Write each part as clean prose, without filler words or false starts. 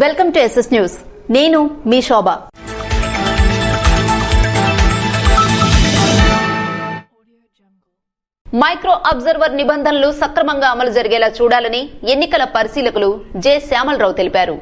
Welcome to SS news. నేను మీ శోభ. Micro observer నిబంధనలు సక్రమంగా అమలు జరిగేలా చూడాలని ఎన్నికల పరిశీలకులు జె శ్యామలరావు తెలిపారు.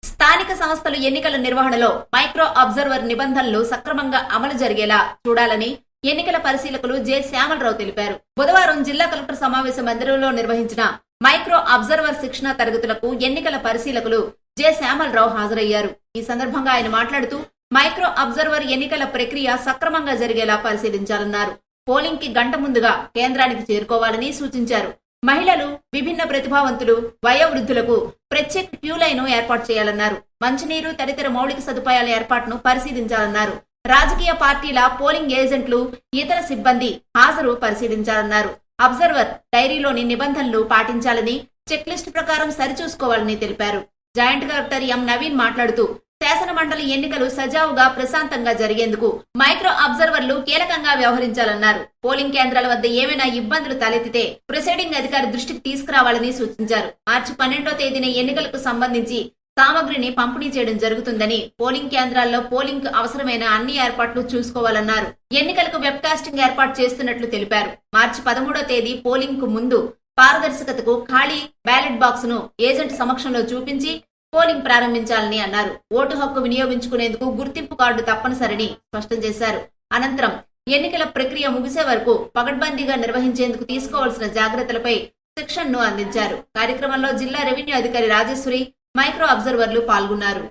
స్థానిక సంస్థలు ఎన్నికల నిర్వహణలో మైక్రో అబ్జర్వర్ నిబంధనలు సక్రమంగా అమలు జరిగేలా చూడాలని ఎన్నికల పరిశీలకులు జె శ్యామలరావు తెలిపారు. బుధవారం జిల్లా కలెక్టర్ సమావేశ మందిరంలో నిర్వహించిన మైక్రో అబ్జర్వర్ శిక్షణ తరగతులకు ఎన్నికల పరిశీలకులు జె శ్యామలరావు హాజరయ్యారు. ఈ సందర్భంగా ఆయన మాట్లాడుతూ మైక్రో అబ్జర్వర్ ఎన్నికల ప్రక్రియ సక్రమంగా జరిగేలా పరిశీలించాలన్నారు. పోలింగ్ కి గంట ముందుగా కేంద్రానికి చేరుకోవాలని సూచించారు. మహిళలు, విభిన్న ప్రతిభావంతులు, వయోవృద్ధులకు ప్రత్యేక క్యూ లైన్ ఏర్పాటు చేయాలన్నారు. మంచినీరు తదితర మౌలిక సదుపాయాల ఏర్పాటును పరిశీలించాలన్నారు. రాజకీయ పార్టీల పోలింగ్ ఏజెంట్లు, ఇతర సిబ్బంది హాజరు పరిశీలించాలన్నారు. అబ్జర్వర్ డైరీలోని నిబంధనలు పాటించాలని, చెక్ లిస్ట్ ప్రకారం సరిచూసుకోవాలని తెలిపారు. జాయింట్ కలెక్టర్ ఎం నవీన్ మాట్లాడుతూ శాసన మండలి ఎన్నికలు సజావుగా ప్రశాంతంగా జరిగేందుకు మైక్రో అబ్జర్వర్లు కీలకంగా వ్యవహరించాలన్నారు. పోలింగ్ కేంద్రాల వద్ద ఏమైనా ఇబ్బందులు తలెత్తితే ప్రిసైడింగ్ అధికారి దృష్టికి తీసుకురావాలని సూచించారు. మార్చి 12వ తేదీన ఎన్నికలకు సంబంధించి సామగ్రిని పంపిణీ చేయడం జరుగుతుందని, పోలింగ్ కేంద్రాల్లో పోలింగ్ కు అవసరమైన అన్ని ఏర్పాట్లు చూసుకోవాలన్నారు. ఎన్నికలకు వెబ్ కాస్టింగ్ ఏర్పాటు చేస్తున్నట్లు తెలిపారు. మార్చి 13వ తేదీ పోలింగ్ కు ముందు పారదర్శకతకు ఖాళీ బ్యాలెట్ బాక్స్ ను ఏజెంట్ సమక్షంలో చూపించి పోలింగ్ ప్రారంభించాలని అన్నారు. ఓటు హక్కు వినియోగించుకునేందుకు గుర్తింపు కార్డు తప్పనిసరిని స్పష్టం చేశారు. అనంతరం ఎన్నికల ప్రక్రియ ముగిసే వరకు పకడ్బందీగా నిర్వహించేందుకు తీసుకోవాల్సిన జాగ్రత్తలపై శిక్షణను అందించారు. కార్యక్రమంలో జిల్లా రెవెన్యూ అధికారి రాజేశ్వరి, మైక్రో అబ్జర్వర్లు పాల్గొన్నారు.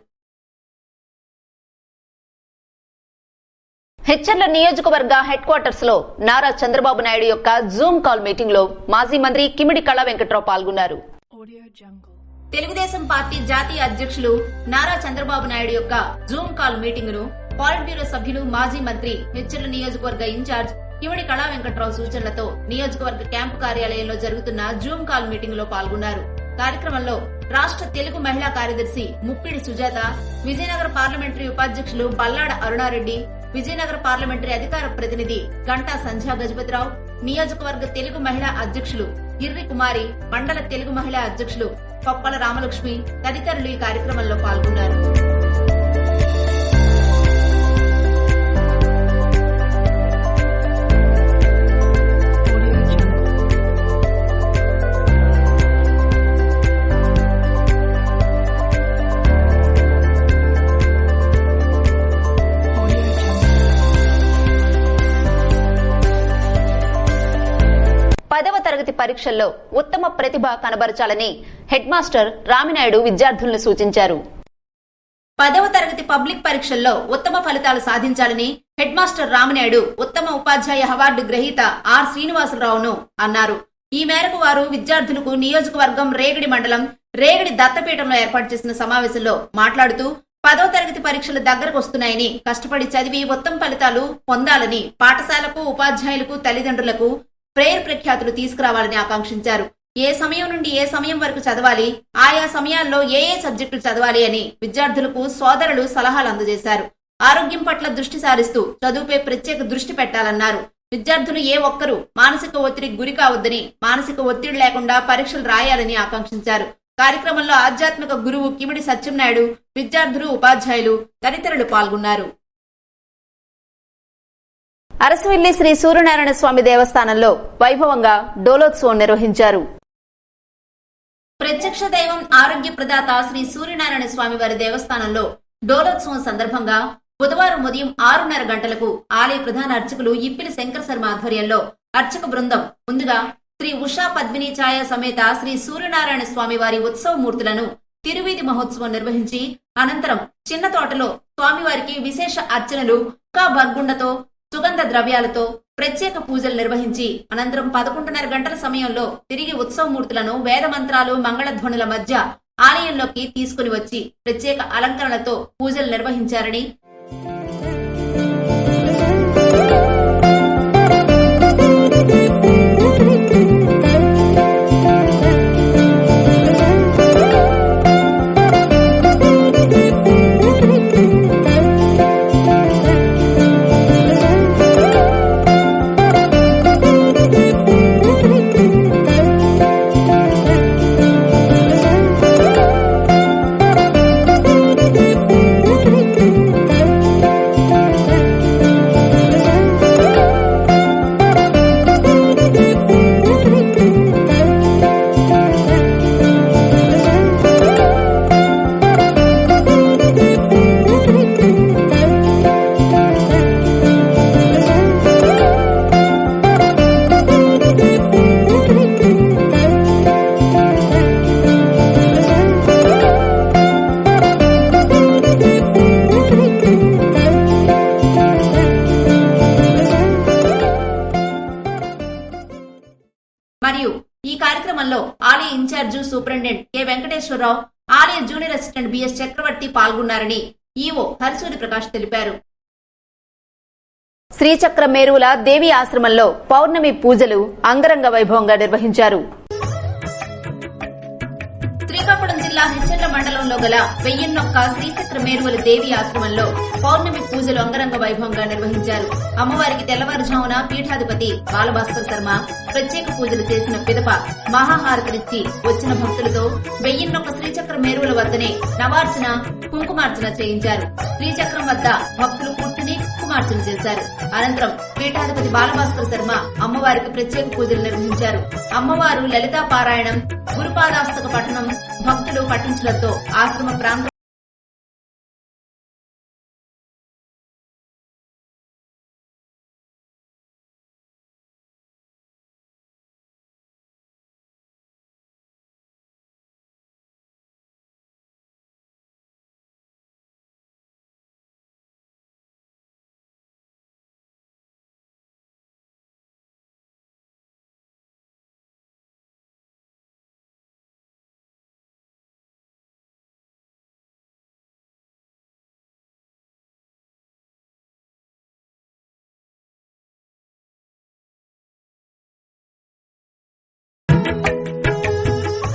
హెచ్చర్ల నియోజకవర్గ హెడ్ క్వార్టర్స్ లో నారా చంద్రబాబు నాయుడు యొక్క జూమ్ కాల్ మీటింగ్ లో మాజీ మంత్రి కిమిడి కళా వెంకట్రావు పాల్గొన్నారు. తెలుగుదేశం పార్టీ జాతీయ అధ్యక్షులు నారా చంద్రబాబు నాయుడు యొక్క జూమ్ కాల్ మీటింగ్ ను పాలిట్ బ్యూరో సభ్యులు, మాజీ మంత్రి, హెచ్చర్ల నియోజకవర్గ ఇన్ఛార్జ్ కిమిడి కళా వెంకట్రావు సూచనలతో నియోజకవర్గ క్యాంపు కార్యాలయంలో జరుగుతున్న జూమ్ కాల్ మీటింగ్ లో పాల్గొన్నారు. కార్యక్రమంలో రాష్ట్ర తెలుగు మహిళా కార్యదర్శి ముప్పిడి సుజాత, విజయనగర పార్లమెంటరీ ఉపాధ్యక్షులు బల్లాడ అరుణారెడ్డి, విజయనగర పార్లమెంటరీ అధికార ప్రతినిధి గంటా సంధ్యా గజపతిరావు, నియోజకవర్గ తెలుగు మహిళా అధ్యక్షులు ఇర్రి కుమారి, మండల తెలుగు మహిళా అధ్యక్షులు పప్పల రామలక్ష్మి తదితరులు ఈ కార్యక్రమంలో పాల్గొన్నారు. పదవ తరగతి పరీక్షల్లో ఉత్తమ ప్రతిభ కనబరచాలని హెడ్ మాస్టర్ రామినాయుడు విద్యార్థులను సూచించారు. 10వ తరగతి పబ్లిక్ పరీక్షల్లో ఉత్తమ ఫలితాలు సాధించాలని హెడ్ మాస్టర్ రామినాయుడు ఉత్తమ ఉపాధ్యాయ అవార్డు గ్రహీత ఆర్ శ్రీనివాసరావును అన్నారు. ఈ మేరకు వారు విద్యార్థులకు నియోజకవర్గం రేగడి మండలం రేగడి దత్తపీఠంలో ఏర్పాటు చేసిన సమావేశంలో మాట్లాడుతూ 10వ తరగతి పరీక్షలు దగ్గరకు వస్తున్నాయని, కష్టపడి చదివి ఉత్తమ ఫలితాలు పొందాలని పాఠశాలకు, ఉపాధ్యాయులకు, తల్లిదండ్రులకు ప్రేర్ ప్రఖ్యాతులు తీసుకురావాలని ఆకాంక్షించారు. ఏ సమయం నుండి ఏ సమయం వరకు చదవాలి, ఆయా సమయాల్లో ఏ సబ్జెక్టులు చదవాలి అని విద్యార్థులకు సోదరులు సలహాలు అందజేశారు. ఆరోగ్యం పట్ల దృష్టి సారిస్తూ చదువుపై ప్రత్యేక దృష్టి పెట్టాలన్నారు. విద్యార్థులు ఏ ఒక్కరూ మానసిక ఒత్తిడికి గురి కావద్దని, మానసిక ఒత్తిడి లేకుండా పరీక్షలు రాయాలని ఆకాంక్షించారు. కార్యక్రమంలో ఆధ్యాత్మిక గురువు కిమిడి సత్యంనాయుడు, విద్యార్థులు, ఉపాధ్యాయులు తదితరులు పాల్గొన్నారు. అరసవిల్లి శ్రీ సూర్యనారాయణ స్వామి దేవస్థానంలో వైభవంగా డోలోత్సవం నిర్వహించారు. ప్రత్యక్ష దైవం, ఆరోగ్య ప్రదాత శ్రీ సూర్యనారాయణ స్వామి వారి దేవస్థానంలో డోలోత్సవం సందర్భంగా బుధవారం ఉదయం 6:30 గంటలకు ఆలయ ప్రధాన అర్చకులు ఇప్పిలి శంకర శర్మ ఆధ్వర్యంలో అర్చక బృందం ముందుగా శ్రీ ఉషా పద్మిని ఛాయ సమేత శ్రీ సూర్యనారాయణ స్వామి వారి ఉత్సవ మూర్తులను తిరువీధి మహోత్సవం నిర్వహించి అనంతరం చిన్న తోటలో స్వామివారికి విశేష అర్చనలు, బర్గుండతో, సుగంధ ద్రవ్యాలతో ప్రత్యేక పూజలు నిర్వహించి అనంతరం 11:30 గంటల సమయంలో తిరిగి ఉత్సవమూర్తులను వేద మంత్రాలు, మంగళధ్వనుల మధ్య ఆలయంలోకి తీసుకుని వచ్చి ప్రత్యేక అలంకరణలతో పూజలు నిర్వహించారని, మరియు ఈ కార్యక్రమంలో ఆలయ ఇన్ఛార్జి సూపరింటెండెంట్ కె వెంకటేశ్వరరావు, ఆలయ జూనియర్ అసిస్టెంట్ బిఎస్ చక్రవర్తి పాల్గొన్నారని ఈవో హరిసూరి ప్రకాష్ తెలిపారు. శ్రీచక్ర మేరువుల దేవి ఆశ్రమంలో పౌర్ణమి పూజలు అంగరంగ వైభవంగా నిర్వహించారు. శ్రీకాకుళం జిల్లా హెచ్చర్ల మండలంలో గల 1001 శ్రీచక్ర మేరువుల దేవి ఆశ్రమంలో పౌర్ణమి పూజలు అంగరంగ వైభవంగా నిర్వహించారు. అమ్మవారికి తెల్లవారుజామున పీఠాధిపతి బాలభాస్కర్ శర్మ ప్రత్యేక పూజలు చేసిన పిదప మహాహారతినిచ్చి వచ్చిన భక్తులతో 1001 శ్రీచక్ర మేరువుల వద్దనే నవార్చన, కుంకుమార్చన చేయించారు. శ్రీచక్రం వద్ద భక్తులు కూర్చుని కుంకుమార్చన చేశారు. అనంతరం పీఠాధిపతి బాలభాస్కర్ శర్మ అమ్మవారికి ప్రత్యేక పూజలు నిర్వహించారు. అమ్మవారు లలితా పారాయణం, గురుపాదాస్తక పఠనం భక్తులు పఠించడంతో ఆశ్రమ ప్రాంతం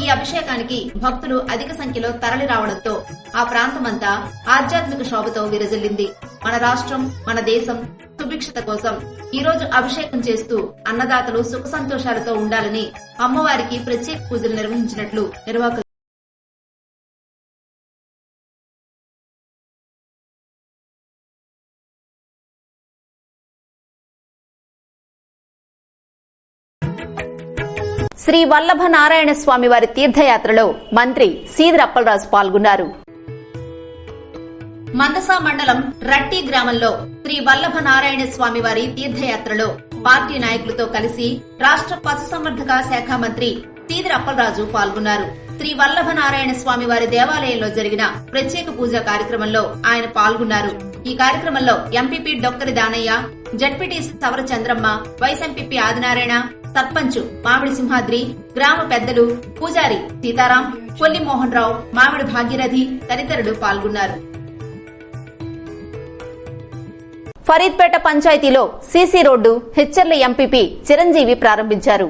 ఈ అభిషేకానికి భక్తులు అధిక సంఖ్యలో తరలి రావడంతో ఆ ప్రాంతమంతా ఆధ్యాత్మిక శోభతో విరజిల్లింది. మన రాష్ట్రం, మన దేశం సుభిక్షత కోసం ఈ రోజు అభిషేకం చేస్తూ అన్నదాతలు సుఖ సంతోషాలతో ఉండాలని అమ్మవారికి ప్రత్యేక పూజలు నిర్వహించినట్లు నిర్వాహకులు శ్రీ వల్లభ నారాయణ స్వామి వారి తీర్థయాత్రలో మంత్రి సీదిరి అప్పలరాజు పాల్గొన్నారు. మందస మండలం రట్టి గ్రామంలో శ్రీ వల్లభ నారాయణ స్వామి వారి తీర్థయాత్రలో పార్టీ నాయకులతో కలిసి రాష్ట్ర పశుసంవర్ధక శాఖ మంత్రి సీదిరి అప్పలరాజు పాల్గొన్నారు. శ్రీ వల్లభ నారాయణ స్వామి వారి దేవాలయంలో జరిగిన ప్రత్యేక పూజా కార్యక్రమంలో ఆయన పాల్గొన్నారు. ఈ కార్యక్రమంలో MPP Dokkari Danayya, ZPT Savara Chandramma, vice MPP Adinarayana, sarpanch Mamidi Simhadri, గ్రామ పెద్దలు, పూజారి సీతారాం, కొల్లి మోహన్ రావు, మామిడి భాగీరథి తదితరులు పాల్గొన్నారు. ఫరీద్పేట పంచాయతీలో CC road Etcherla MPP Chiranjeevi ప్రారంభించారు.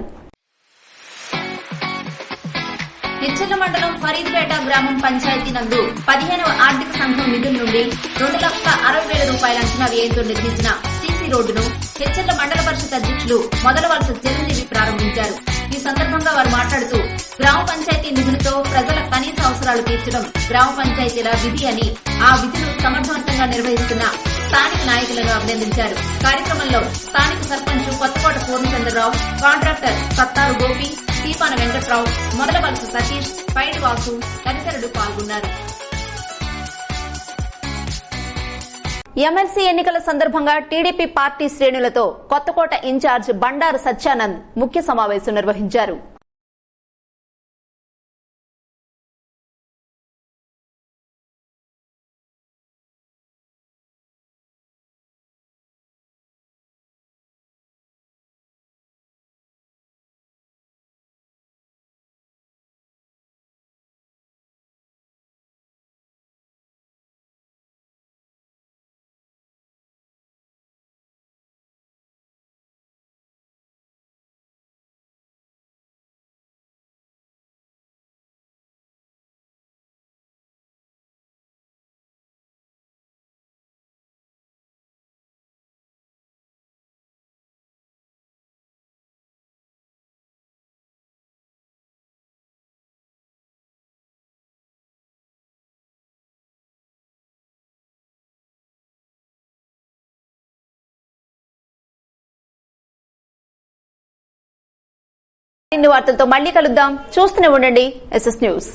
హెచ్చర్ల మండలం ఫరీద్పేట గ్రామం పంచాయతీ నందు 15వ ఆర్థిక సంఘం నిధుల నుండి 2,60,000 రూపాయల అంచనా వ్యయంతో నిర్మించిన సీసీ రోడ్డును హెచ్చర్ల మండల పరిషత్ అధ్యక్షులు మొదల వలస చిరంజీవి ప్రారంభించారు. ఈ సందర్భంగా వారు మాట్లాడుతూ గ్రామ పంచాయతీ నిధులతో ప్రజల కనీస అవసరాలు తీర్చడం గ్రామ పంచాయతీల విధి అని, ఆ విధులు సమర్థవంతంగా నిర్వహిస్తున్న స్థానిక నాయకులను అభినందించారు. కార్యక్రమంలో స్థానిక సర్పంచ్ కొత్తకోట పూర్ణచంద్రరావు, కాంట్రాక్టర్ సత్తారు గోపి, దీపాన వెంకట్రావు, మొదల వలస సతీష్, పైడి వాసు తదితరులు పాల్గొన్నారు. ఎమ్మెల్సీ ఎన్నికల సందర్భంగా టీడీపీ పార్టీ శ్రేణులతో కొత్తకోట ఇన్ఛార్జ్ బండారు సత్యానంద్ ముఖ్య సమావేశం నిర్వహించారు. వార్తలతో మళ్లీ కలుద్దాం. చూస్తూనే ఉండండి SS న్యూస్.